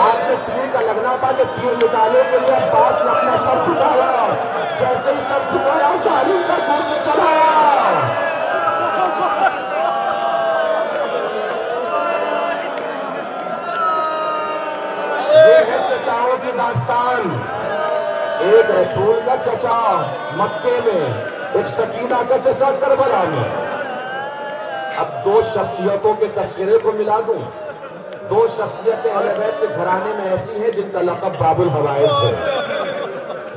آنکھ میں تیر کا لگنا تھا کہ تیر نکالے کے لیے عباس نے اپنا سر جھکایا، جیسے ہی سر جھکایا ظالم کا گرز چلا۔ یہ ہے چچاؤں کی داستان، ایک رسول کا چچا مکے میں، ایک سکینہ کا چچا کربلا میں۔ اب دو شخصیتوں کے تذکرے کو ملا دوں، دو شخصیتیں اہل بیت کے گھرانے میں ایسی ہیں جن کا لقب باب الحوائج ہے،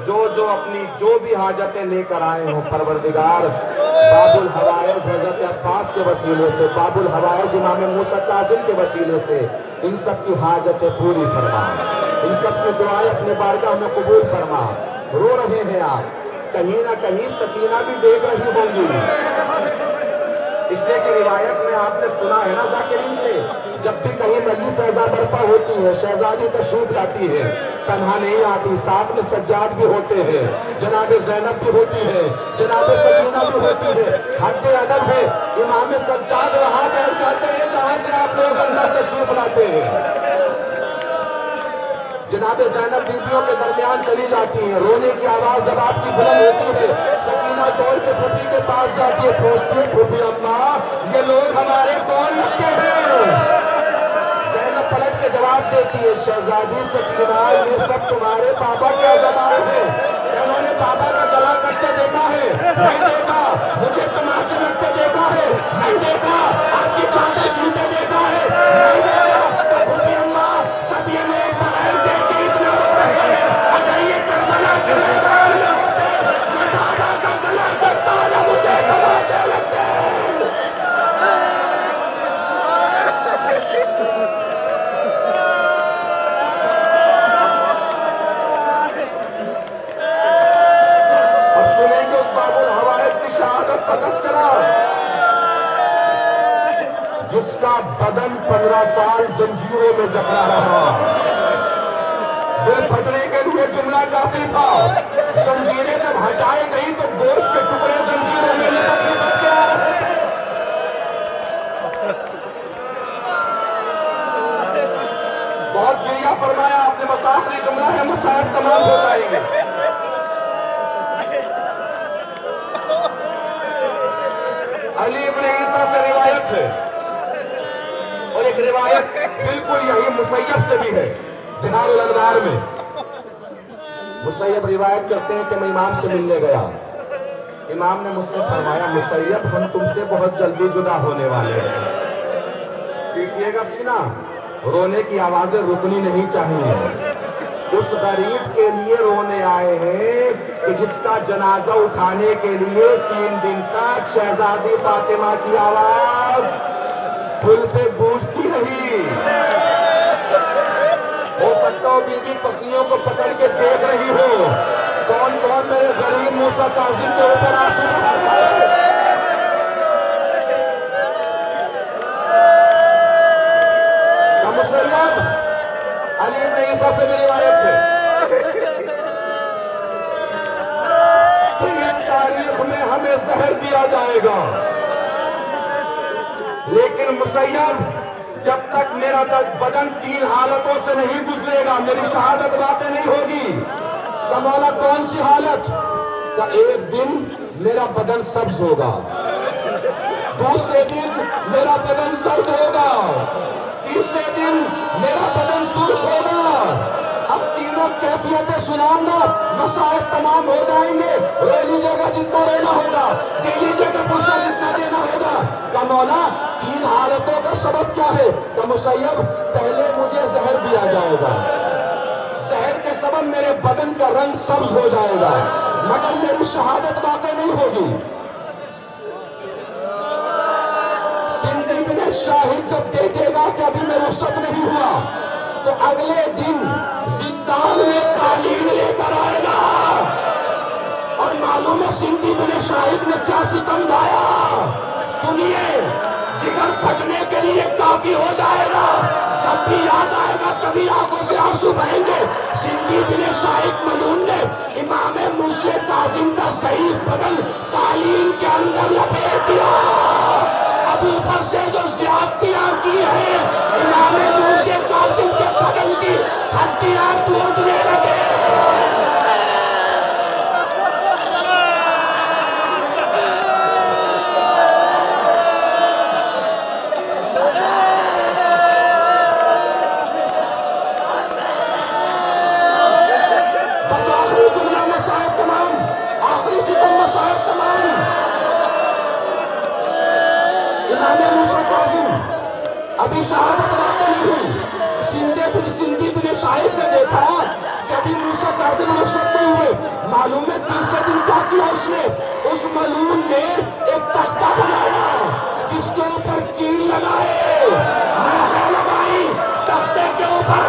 جو اپنی جو بھی حاجتیں لے کر آئے ہوں پروردگار باب الحوائج حضرت عباس کے وسیلے سے، باب الحوائج امام موسیٰ کاظم کے وسیلے سے ان سب کی حاجتیں پوری فرما، ان سب کی دعائیں اپنے بارگاہ میں قبول فرما۔ رو رہے ہیں آپ، کہیں نہ کہیں سکینہ بھی دیکھ رہی ہوں گی، اس لیے کہ روایت میں آپ نے سنا ہے نا ذاکرین سے، جب بھی کہیں ملی سیزا برپا ہوتی ہے، شہزادی تشریف لاتی ہے، تنہا نہیں آتی، ساتھ میں سجاد بھی ہوتے ہیں، جناب زینب بھی ہوتی ہے، جناب سکینہ بھی ہوتی ہے۔ حد ادب ہے، امام سجاد وہاں بیٹھ جاتے ہیں جہاں سے آپ لوگ اندر تشریف لاتے ہیں۔ جناب زینب بیویوں کے درمیان چلی جاتی ہیں، رونے کی آواز جب آپ کی بلند ہوتی ہے، سکینہ دوڑ کے پھوپھی کے پاس جاتی ہے، پوچھتی ہے پھوپھی اماں یہ لوگ ہمارے کون لگتے ہیں؟ زینب پلٹ کے جواب دیتی ہے، شہزادی سکینہ یہ سب تمہارے پاپا کے عزمائے ہیں، انہوں نے پاپا کا گلا کٹتے دیکھا ہے، نہیں دیکھا، مجھے تماچے لگتے دیکھا ہے، نہیں دیکھا، آپ کی چادر چھینتے دیکھا ہے، نہیں دیکھا۔ تو پھوپھی اماں سب یہ لوگ بغیر دیکھے اتنا رو رہے ہیں، اگر یہ کربلا کے میدان میں ہوتے نہ بابا کا گلا کٹتا نہ مجھے تماچے لگتے۔ اب سنیں گے اس باب الحوائج کی شہادت کا تذکرہ، جس کا بدن 15 سال زنجیروں میں جکڑا رہا۔ دل پھٹنے کے لیے جملہ کافی تھا، زنجیریں جب ہٹائی گئی تو گوشت کے ٹکڑے زنجیروں میں لپٹ لپٹ کے آ رہے تھے۔ بہت گریہ فرمایا آپ نے، بس آخری جملہ ہے، مسائل تمام ہو جائیں گے۔ علی ابن عیسیٰ سے روایت ہے، اور ایک روایت بالکل یہی مسیب سے بھی ہے، بہار الانوار میں مسیب روایت کرتے ہیں کہ میں امام سے ملنے گیا، امام نے مجھ سے فرمایا مسیب ہم تم سے بہت جلدی جدا ہونے والے ہیں، پیٹیے گا سینہ، رونے کی آوازیں رکنی نہیں چاہیے۔ اس غریب کے لیے رونے آئے ہیں کہ جس کا جنازہ اٹھانے کے لیے 3 دن تک شہزادی فاطمہ کی آواز پل پہ گونجتی رہی۔ ہو سکتا ہو بیوی پسلیوں کو پکڑ کے دیکھ رہی ہو، کون کون میرے غریب موسیٰ کاظم کے اوپر آنسو بہا رہا ہے۔ کا مسیب علی ابن عیسیٰ سے بھی روایت ہے کہ اس تاریخ میں ہمیں زہر دیا جائے گا، لیکن مسیب جب تک میرا بدن 3 حالتوں سے نہیں گزرے گا میری شہادت واقع نہیں ہوگی۔ کہ مولا کون سی حالت؟ کہ ایک دن میرا بدن سبز ہوگا، دوسرے دن میرا بدن زرد ہوگا، تیسرے دن میرا بدن سرخ ہوگا۔ اب تینوں کیفیتیں سنانا، مسائل تمام ہو جائیں گے، رو لیجیے گا جتنا رونا ہوگا، دے لیجیے گا پوچھا جتنا دینا ہوگا۔ کہ مولا 3 حالتوں کا سبب کیا ہے؟ کہ مسیب پہلے مجھے زہر دیا جائے گا، زہر کے سبب میرے بدن کا رنگ سبز ہو جائے گا، مگر میری شہادت واقع نہیں ہوگی۔ سندھی بن شاہد جب دیکھے گا کہ ابھی میں رخصت نہیں ہوا تو اگلے دن زندان میں قالین لے کر آئے گا، اور معلوم ہے سندھی بن شاہد نے کیا ستم ڈھایا، سنیے جگر پھٹنے کے لیے کافی ہو جائے گا، جب بھی یاد آئے گا کبھی آنکھوں سے آنسو بہیں گے۔ سندھی بن شاہد ملعون نے امام موسیٰ کاظم کا صحیح بدن قالین کے اندر لپیٹ دیا، اب اوپر سے جو زیادتیاں کی ہے امام موسیٰ کاظم کے بدن کی ہڈیاں ٹوٹنے لگے۔ بس آخری جملہ مسائل تمام، آخری ستم مسائل تمام۔ امام موسیٰ کاظم ابھی شہادت واقع نہیں ہوئی، سندھی بن شاہد نے دیکھا کہ ابھی موسیٰ کاظم رخصت نہیں ہوئے، معلوم ہے تیسرے دن کیا کیا اس نے، اس ملعون نے ایک تختہ بنایا جس کے اوپر کیل لگائے، مہر لگائی، تختے کے اوپر